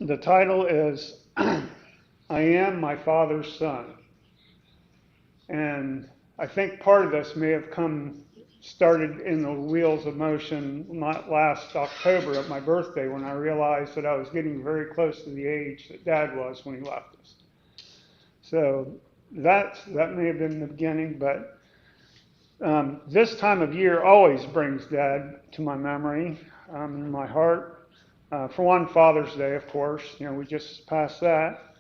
The title is I Am My Father's Son. And I think part of this may have started in the wheels of motion not last October at my birthday, when I realized that I was getting very close to the age that Dad was when he left us. So that may have been the beginning, but this time of year always brings Dad to my memory, in my heart. For one, Father's Day, of course. We just passed that.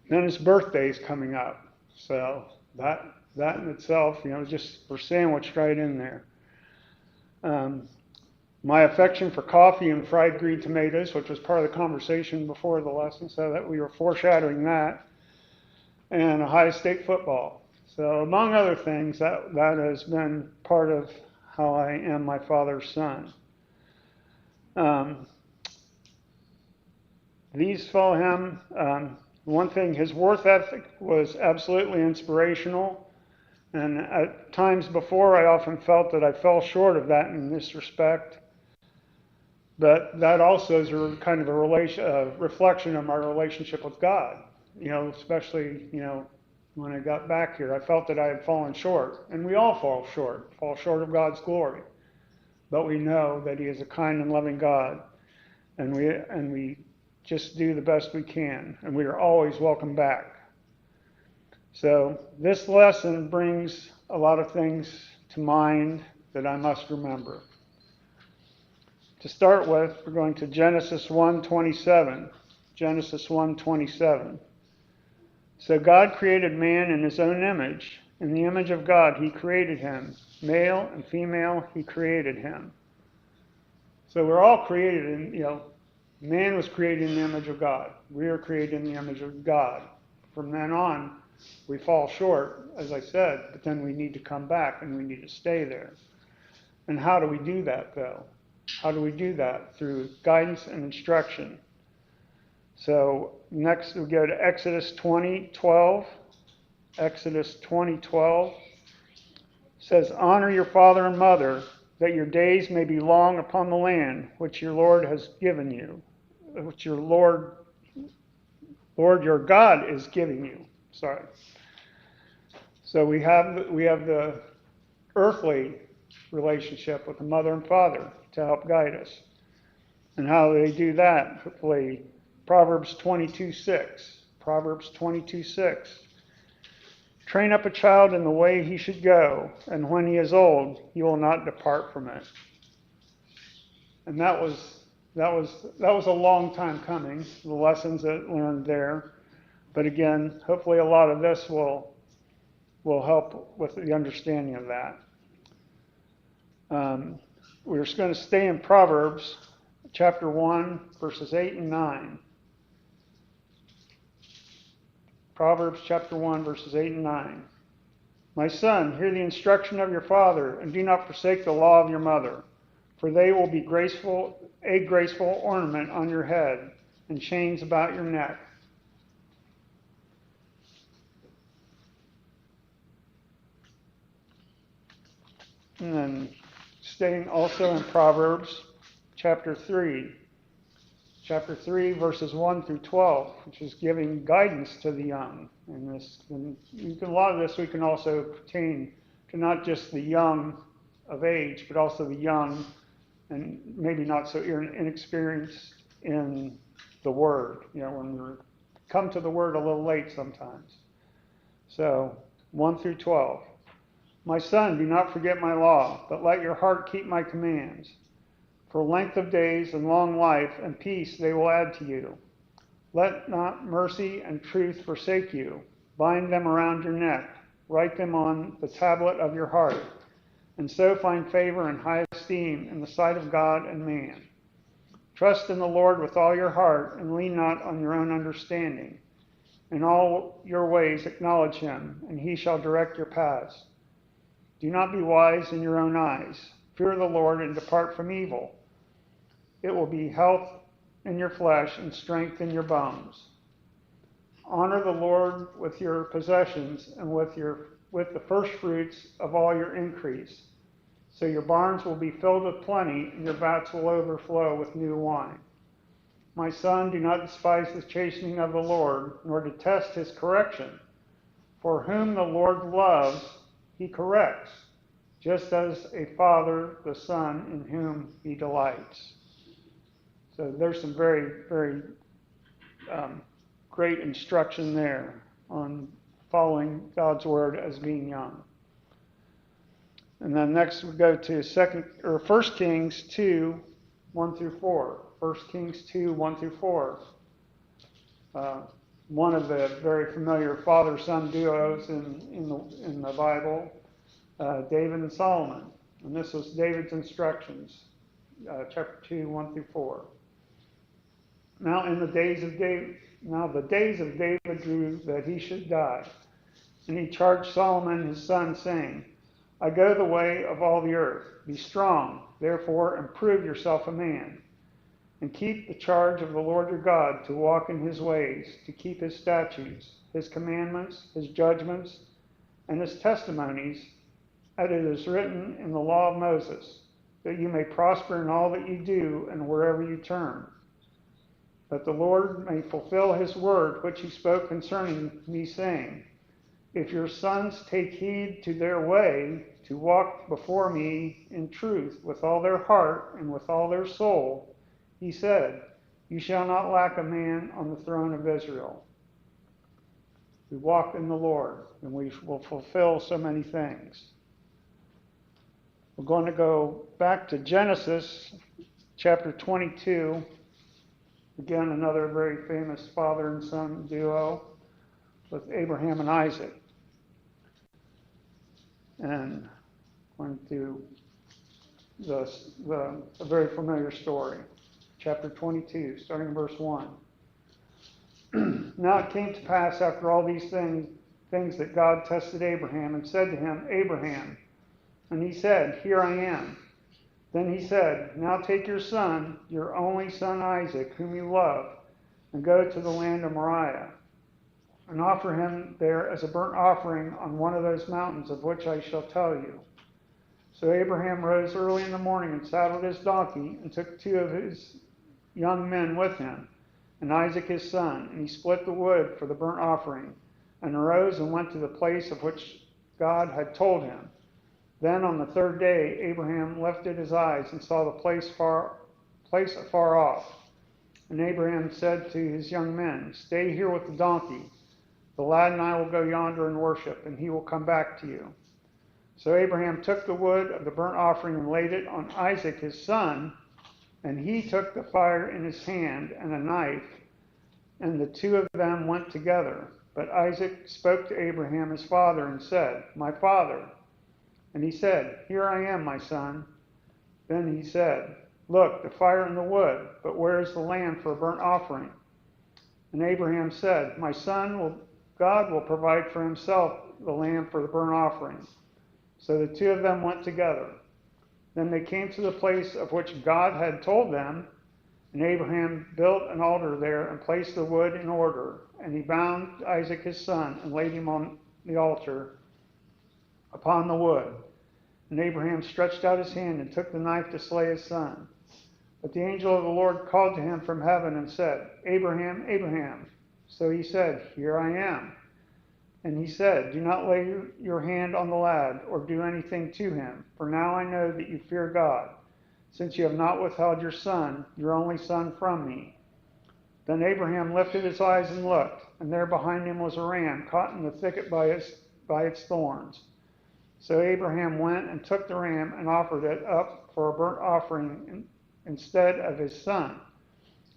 Then his birthday is coming up. So that in itself, just we're sandwiched right in there. My affection for coffee and fried green tomatoes, which was part of the conversation before the lesson, so that we were foreshadowing that, and Ohio State football. So among other things, that has been part of how I am my father's son. These follow him. One thing, his work ethic was absolutely inspirational. And at times before, I often felt that I fell short of that in this respect. But that also is a kind of a reflection of my relationship with God. Especially, when I got back here, I felt that I had fallen short. And we all fall short of God's glory. But we know that He is a kind and loving God. And we just do the best we can. And we are always welcome back. So this lesson brings a lot of things to mind that I must remember. To start with, we're going to Genesis 1:27. Genesis 1:27. So God created man in His own image. In the image of God He created him. Male and female He created him. So we're all created in, man was created in the image of God. We are created in the image of God. From then on, we fall short, as I said, but then we need to come back and we need to stay there. And how do we do that, though? How do we do that? Through guidance and instruction. So next we go to Exodus 20:12. Exodus 20:12 says, "Honor your father and mother, that your days may be long upon the land which your Lord has given you, which your Lord your God is giving you." Sorry. So we have the earthly relationship with the mother and father to help guide us. And how they do that? Hopefully, Proverbs 22:6. Proverbs 22:6. "Train up a child in the way he should go, and when he is old, he will not depart from it." And that was a long time coming, the lessons that learned there. But again, hopefully a lot of this will help with the understanding of that. We're just going to stay in Proverbs chapter 1, verses 8 and 9. Proverbs chapter 1, verses 8 and 9. "My son, hear the instruction of your father, and do not forsake the law of your mother, for they will be a graceful ornament on your head, and chains about your neck." And then staying also in Proverbs chapter 3. Chapter 3, verses 1 through 12, which is giving guidance to the young. And a lot of this we can also pertain to not just the young of age, but also the young and maybe not so inexperienced in the Word. When we come to the Word a little late sometimes. So, 1 through 12. "My son, do not forget my law, but let your heart keep my commands. For length of days and long life and peace they will add to you. Let not mercy and truth forsake you. Bind them around your neck. Write them on the tablet of your heart. And so find favor and high esteem in the sight of God and man. Trust in the Lord with all your heart, and lean not on your own understanding. In all your ways acknowledge Him, and He shall direct your paths. Do not be wise in your own eyes. Fear the Lord and depart from evil. It will be health in your flesh and strength in your bones. Honor the Lord with your possessions and with the first fruits of all your increase. So your barns will be filled with plenty, and your vats will overflow with new wine. My son, do not despise the chastening of the Lord, nor detest his correction. For whom the Lord loves, he corrects, just as a father the son in whom he delights. So there's some very, very great instruction there on following God's word as being young. And then next we go to 1 Kings 2, 1 through 4. 1 Kings 2, 1 through 4. One of the very familiar father-son duos in the Bible, David and Solomon. And this was David's instructions, chapter 2, 1 through 4. Now the days of David drew that he should die. And he charged Solomon his son, saying, I go the way of all the earth. Be strong, therefore, and prove yourself a man. And keep the charge of the Lord your God, to walk in his ways, to keep his statutes, his commandments, his judgments, and his testimonies, as it is written in the law of Moses, that you may prosper in all that you do and wherever you turn. That the Lord may fulfill his word which he spoke concerning me, saying, if your sons take heed to their way, to walk before me in truth with all their heart and with all their soul, he said, you shall not lack a man on the throne of Israel. We walk in the Lord, and we will fulfill so many things. We're going to go back to Genesis chapter 22. Again, another very famous father and son duo with Abraham and Isaac. And going to a very familiar story. Chapter 22, starting in verse 1. Now it came to pass after all these things that God tested Abraham and said to him, Abraham. And he said, here I am. Then he said, now take your son, your only son Isaac, whom you love, and go to the land of Moriah, and offer him there as a burnt offering on one of those mountains of which I shall tell you. So Abraham rose early in the morning and saddled his donkey, and took 2 of his young men with him, and Isaac his son, and he split the wood for the burnt offering, and arose and went to the place of which God had told him. Then on the 3rd day Abraham lifted his eyes and saw the place afar off. And Abraham said to his young men, stay here with the donkey. The lad and I will go yonder and worship, and he will come back to you. So Abraham took the wood of the burnt offering and laid it on Isaac his son, and he took the fire in his hand and a knife, and the 2 of them went together. But Isaac spoke to Abraham his father and said, my father. And he said, here I am, my son. Then he said, look, the fire and the wood, but where is the lamb for a burnt offering? And Abraham said, my son, God will provide for himself the lamb for the burnt offering. So the 2 of them went together. Then they came to the place of which God had told them, and Abraham built an altar there and placed the wood in order. And he bound Isaac his son and laid him on the altar upon the wood. And Abraham stretched out his hand and took the knife to slay his son. But the angel of the Lord called to him from heaven and said, Abraham, Abraham. So he said, here I am. And he said, do not lay your hand on the lad or do anything to him, for now I know that you fear God, since you have not withheld your son, your only son, from me. Then Abraham lifted his eyes and looked, and there behind him was a ram caught in the thicket by its thorns. So Abraham went and took the ram and offered it up for a burnt offering instead of his son.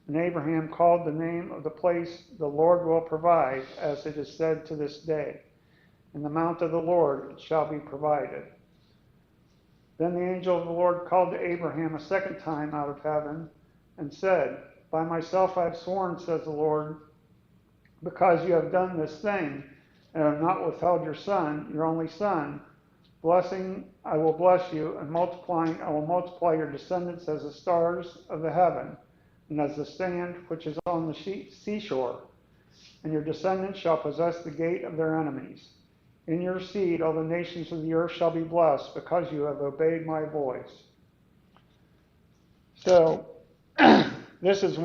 And Abraham called the name of the place, the Lord will provide, as it is said to this day. In the mount of the Lord it shall be provided. Then the angel of the Lord called to Abraham a second time out of heaven and said, by myself I have sworn, says the Lord, because you have done this thing and have not withheld your son, your only son, blessing I will bless you, and multiplying I will multiply your descendants as the stars of the heaven, and as the sand which is on the seashore. And your descendants shall possess the gate of their enemies. In your seed all the nations of the earth shall be blessed, because you have obeyed my voice. So, this is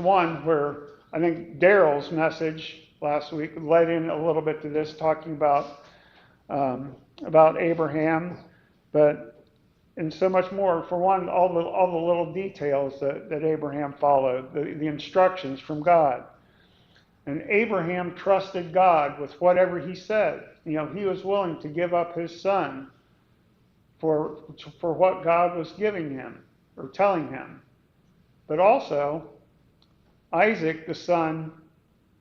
one where I think Daryl's message last week led in a little bit to this, talking about Abraham, but and so much more. For one, all the little details that Abraham followed, the instructions from God. And Abraham trusted God with whatever he said. He was willing to give up his son for what God was giving him or telling him. But also, Isaac, the son,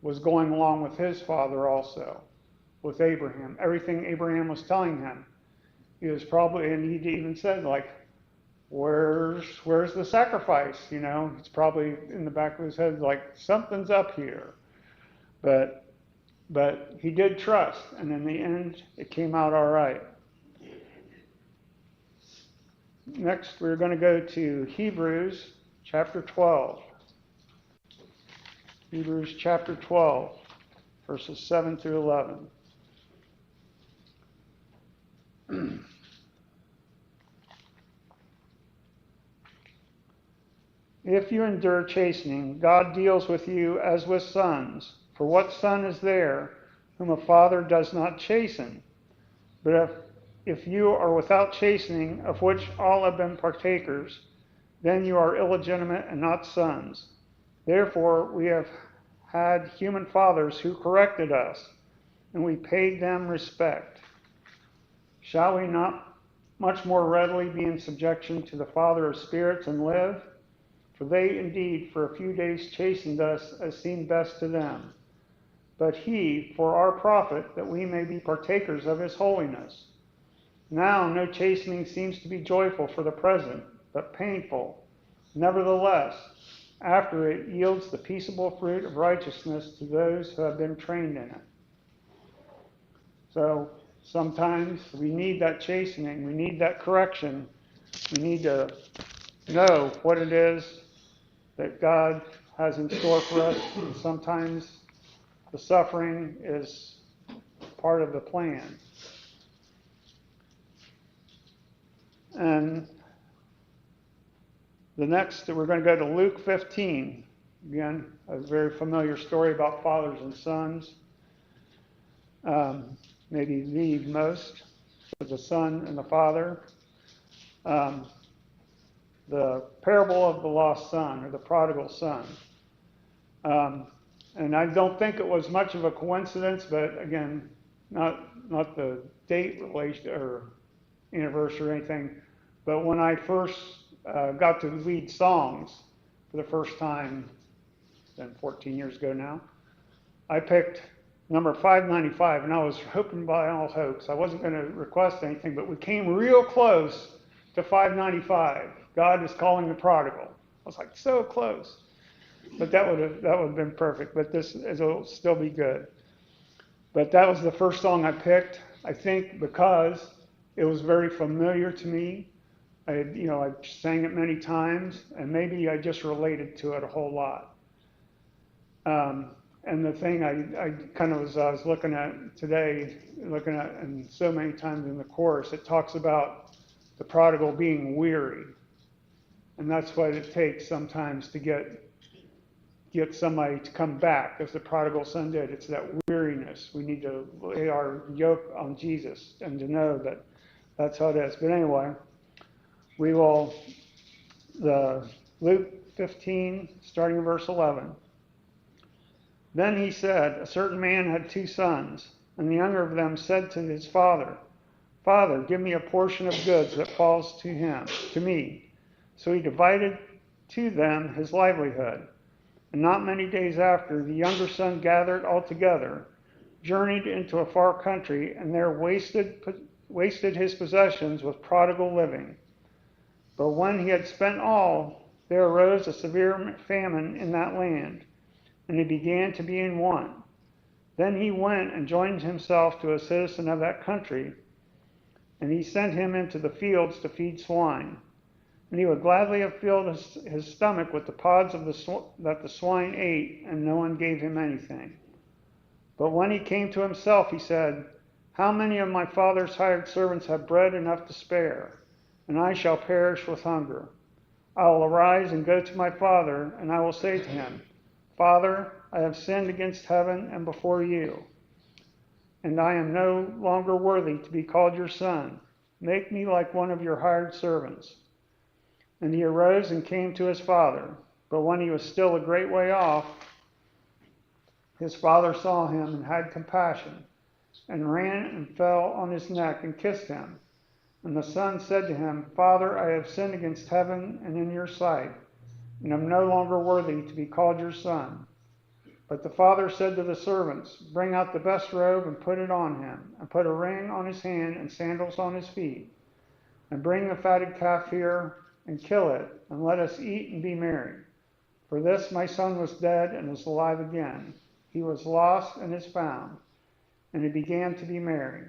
was going along with his father also, with Abraham. Everything Abraham was telling him. He was probably, and he even said, like, where's the sacrifice? It's probably in the back of his head, like, something's up here. But he did trust, and in the end, it came out all right. Next, we're going to go to Hebrews chapter 12. Hebrews chapter 12, verses 7 through 11. If you endure chastening, God deals with you as with sons. For what son is there whom a father does not chasten? But if you are without chastening, of which all have been partakers, then you are illegitimate and not sons. Therefore, we have had human fathers who corrected us, and we paid them respect. Shall we not much more readily be in subjection to the Father of spirits and live? For they indeed for a few days chastened us as seemed best to them. But he for our profit, that we may be partakers of his holiness. Now no chastening seems to be joyful for the present, but painful. Nevertheless, after it yields the peaceable fruit of righteousness to those who have been trained in it. So sometimes we need that chastening, we need that correction, we need to know what it is that God has in store for us. And sometimes the suffering is part of the plan. And the next, we're going to go to Luke 15. Again, a very familiar story about fathers and sons. Maybe the most, the son and the father. The parable of the lost son, or the prodigal son. And I don't think it was much of a coincidence, but again, not the date relation or anniversary or anything, but when I first got to lead songs for the first time, then 14 years ago now, I picked number 595, and I was hoping by all hopes. I wasn't going to request anything, but we came real close to 595. God is calling the prodigal. I was like, so close. But that would have been perfect. But it'll still be good. But that was the first song I picked, I think, because it was very familiar to me. I sang it many times, and maybe I just related to it a whole lot. And the thing I kind of I was looking at today, and so many times in the chorus, it talks about the prodigal being weary. And that's what it takes sometimes to get somebody to come back, as the prodigal son did. It's that weariness. We need to lay our yoke on Jesus and to know that that's how it is. But anyway, we will, Luke 15, starting in verse 11. Then he said, a certain man had 2 sons, and the younger of them said to his father, Father, give me a portion of goods that falls to me. So he divided to them his livelihood. And not many days after, the younger son gathered all together, journeyed into a far country, and there wasted his possessions with prodigal living. But when he had spent all, there arose a severe famine in that land, and he began to be in want. Then he went and joined himself to a citizen of that country, and he sent him into the fields to feed swine. And he would gladly have filled his stomach with the pods that the swine ate, and no one gave him anything. But when he came to himself, he said, How many of my father's hired servants have bread enough to spare, and I shall perish with hunger? I will arise and go to my father, and I will say to him, Father, I have sinned against heaven and before you, and I am no longer worthy to be called your son. Make me like one of your hired servants. And he arose and came to his father. But when he was still a great way off, his father saw him and had compassion, and ran and fell on his neck and kissed him. And the son said to him, Father, I have sinned against heaven and in your sight, and am no longer worthy to be called your son. But the father said to the servants, Bring out the best robe and put it on him, and put a ring on his hand and sandals on his feet. And bring the fatted calf here and kill it, and let us eat and be merry. For this my son was dead and is alive again. He was lost and is found. And he began to be merry.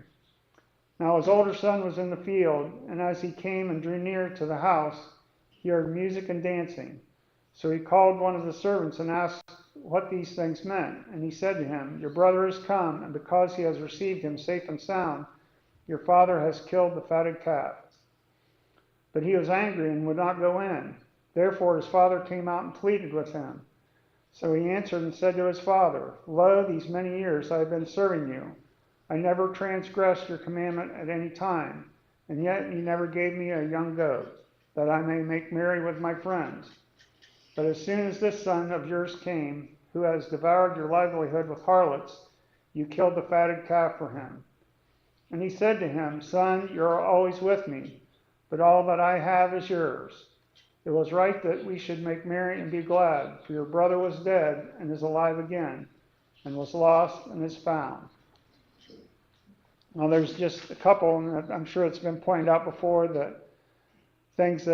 Now his older son was in the field, and as he came and drew near to the house, he heard music and dancing. So he called one of the servants and asked what these things meant. And he said to him, Your brother has come, and because he has received him safe and sound, your father has killed the fatted calf. But he was angry and would not go in. Therefore his father came out and pleaded with him. So he answered and said to his father, Lo, these many years I have been serving you. I never transgressed your commandment at any time, and yet you never gave me a young goat, that I may make merry with my friends. But as soon as this son of yours came, who has devoured your livelihood with harlots, you killed the fatted calf for him. And he said to him, Son, you are always with me, but all that I have is yours. It was right that we should make merry and be glad, for your brother was dead and is alive again, and was lost and is found. Now there's just a couple, and I'm sure it's been pointed out before, that things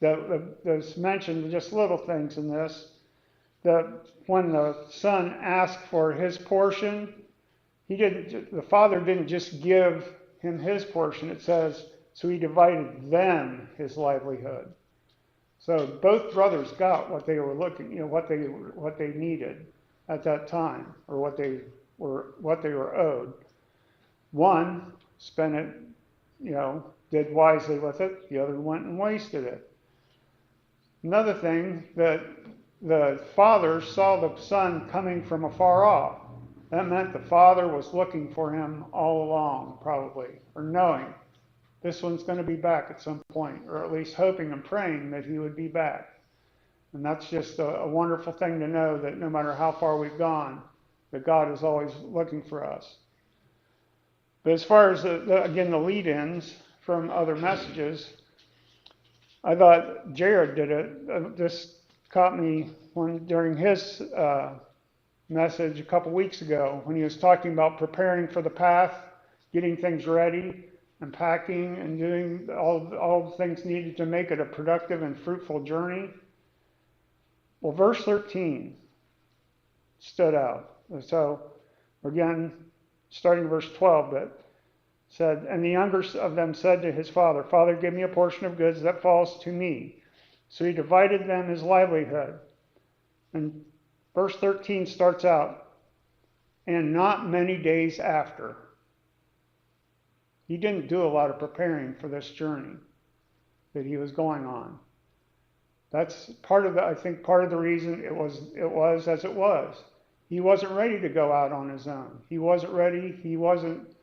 that's mentioned, just little things in this, that when the son asked for his portion, the father didn't just give him his portion. It says, so he divided them his livelihood. So both brothers got what they were what they needed at that time, or what they were owed. One spent it, did wisely with it. The other went and wasted it. Another thing, that the father saw the son coming from afar off. That meant the father was looking for him all along, probably, or knowing this one's going to be back at some point, or at least hoping and praying that he would be back. And that's just a wonderful thing to know, that no matter how far we've gone, that God is always looking for us. But as far as, again, the lead-ins from other messages, I thought Jared did it. This caught me during his message a couple weeks ago, when he was talking about preparing for the path, getting things ready, and packing, and doing all the things needed to make it a productive and fruitful journey. Well, verse 13 stood out. So, again, starting verse 12, but said, And the younger of them said to his father, Father, give me a portion of goods that falls to me. So he divided them his livelihood. And verse 13 starts out, and not many days after. He didn't do a lot of preparing for this journey that he was going on. That's part of the reason it was as it was. He wasn't ready to go out on his own. He wasn't ready. He wasn't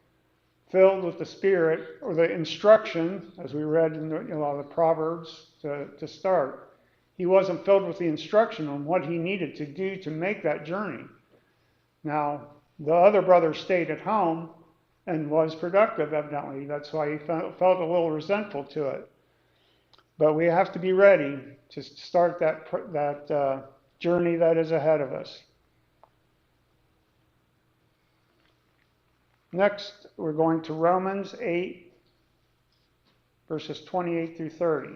filled with the Spirit or the instruction, as we read in a lot of the Proverbs to start. He wasn't filled with the instruction on what he needed to do to make that journey. Now, the other brother stayed at home and was productive, evidently. That's why he felt a little resentful to it. But we have to be ready to start that journey that is ahead of us. Next, we're going to Romans 8, verses 28 through 30.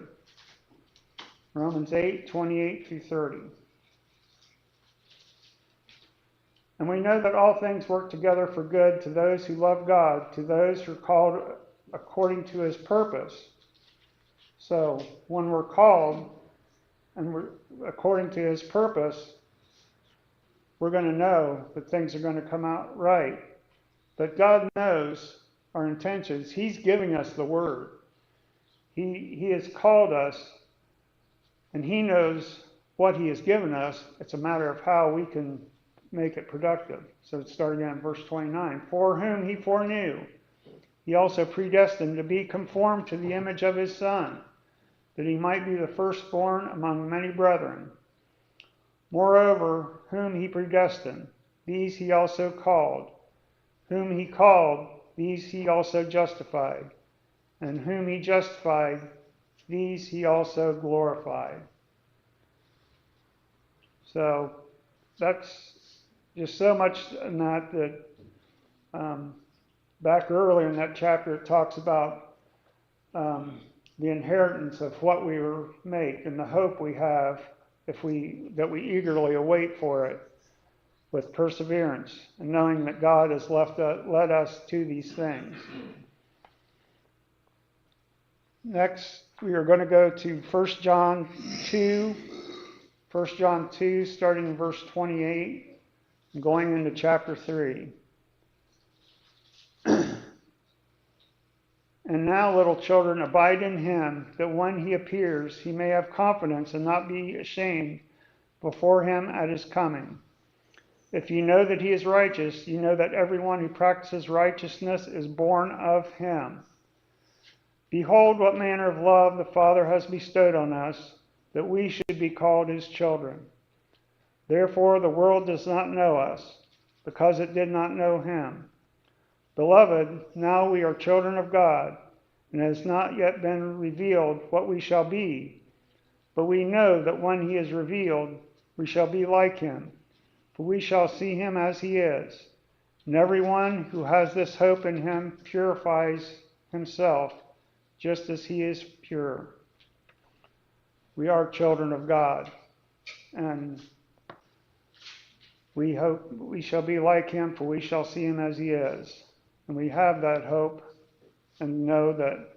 Romans 8, 28 through 30. And we know that all things work together for good to those who love God, to those who are called according to his purpose. So when we're called and we're according to his purpose, we're going to know that things are going to come out right. But God knows our intentions. He's giving us the word. He has called us, and He knows what He has given us. It's a matter of how we can make it productive. So it started again in verse 29. For whom He foreknew, He also predestined to be conformed to the image of His Son, that He might be the firstborn among many brethren. Moreover, whom He predestined, these He also called. Whom He called, these He also justified. And whom He justified, these He also glorified. So that's just so much in that back earlier in that chapter it talks about the inheritance of what we were made and the hope we have that we eagerly await for it with perseverance and knowing that God has led us to these things. Next, we are going to go to 1 John 2, starting in verse 28, and going into chapter 3. And now, little children, abide in Him, that when He appears, He may have confidence and not be ashamed before Him at His coming. If you know that He is righteous, you know that everyone who practices righteousness is born of Him. Behold, what manner of love the Father has bestowed on us, that we should be called His children. Therefore the world does not know us, because it did not know Him. Beloved, now we are children of God, and it has not yet been revealed what we shall be. But we know that when He is revealed, we shall be like Him, for we shall see Him as He is. And everyone who has this hope in Him purifies himself, just as He is pure. We are children of God, and we hope we shall be like Him, for we shall see Him as He is. And we have that hope and know that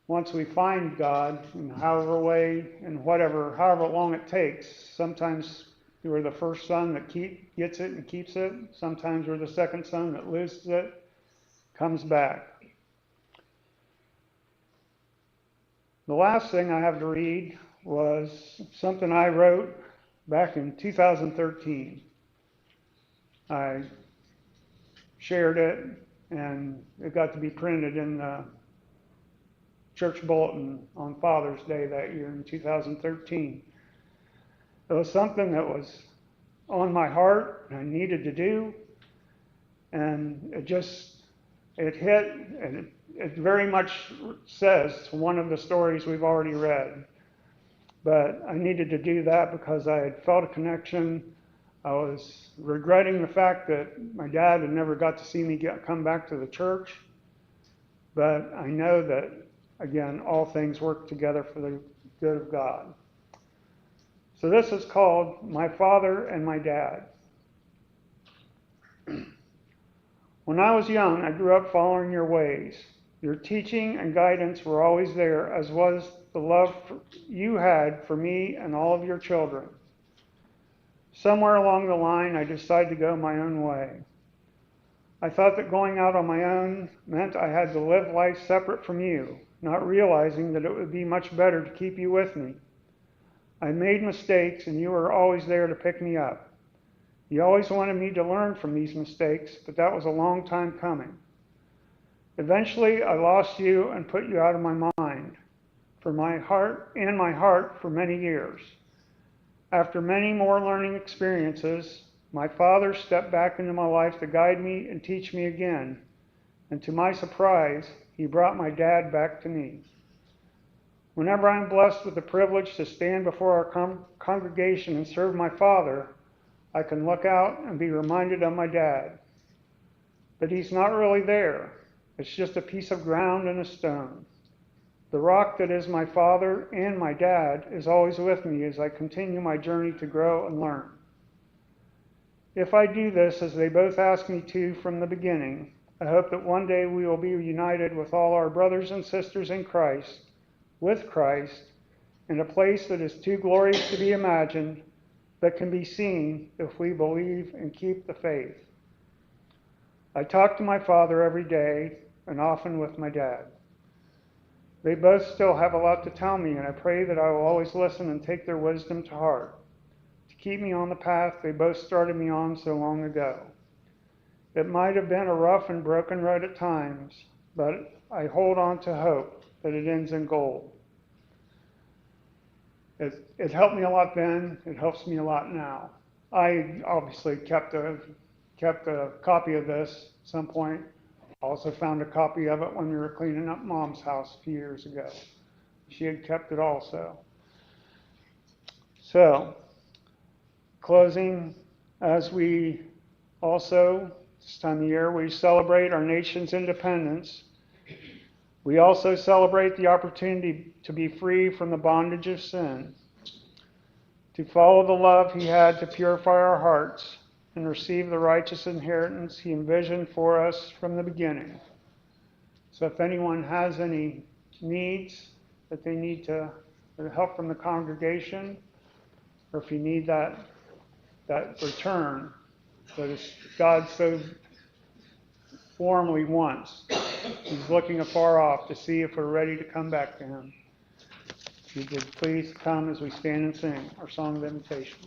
once we find God, in however long it takes, sometimes we're the first son that gets it and keeps it. Sometimes we're the second son that loses it, comes back. The last thing I have to read was something I wrote back in 2013. I shared it, and it got to be printed in the church bulletin on Father's Day that year in 2013. It was something that was on my heart and I needed to do, and it hit, and it very much says one of the stories we've already read. But I needed to do that because I had felt a connection. I was regretting the fact that my dad had never got to see me come back to the church. But I know that, again, all things work together for the good of God. So this is called My Father and My Dad. When I was young, I grew up following your ways. Your teaching and guidance were always there, as was the love you had for me and all of your children. Somewhere along the line, I decided to go my own way. I thought that going out on my own meant I had to live life separate from you, not realizing that it would be much better to keep you with me. I made mistakes, and you were always there to pick me up. You always wanted me to learn from these mistakes, but that was a long time coming. Eventually, I lost you and put you out of my mind, for my heart for many years. After many more learning experiences, my father stepped back into my life to guide me and teach me again. And to my surprise, he brought my dad back to me. Whenever I'm blessed with the privilege to stand before our congregation and serve my father, I can look out and be reminded of my dad. But he's not really there. It's just a piece of ground and a stone. The rock that is my father and my dad is always with me as I continue my journey to grow and learn. If I do this as they both asked me to from the beginning, I hope that one day we will be united with all our brothers and sisters in Christ, with Christ, in a place that is too glorious to be imagined, but can be seen if we believe and keep the faith. I talk to my father every day and often with my dad. They both still have a lot to tell me, and I pray that I will always listen and take their wisdom to heart, to keep me on the path they both started me on so long ago. It might have been a rough and broken road at times, but I hold on to hope that it ends in gold. It helped me a lot then. It helps me a lot now. I obviously kept a copy of this at some point. Also found a copy of it when we were cleaning up Mom's house a few years ago. She had kept it also. So, closing, as we also, this time of year, we celebrate our nation's independence. We also celebrate the opportunity to be free from the bondage of sin, to follow the love He had to purify our hearts and receive the righteous inheritance He envisioned for us from the beginning. So if anyone has any needs that they need to help from the congregation, or if you need that return that God so warmly wants, He's looking afar off to see if we're ready to come back to Him. If you could please come as we stand and sing our song of invitation.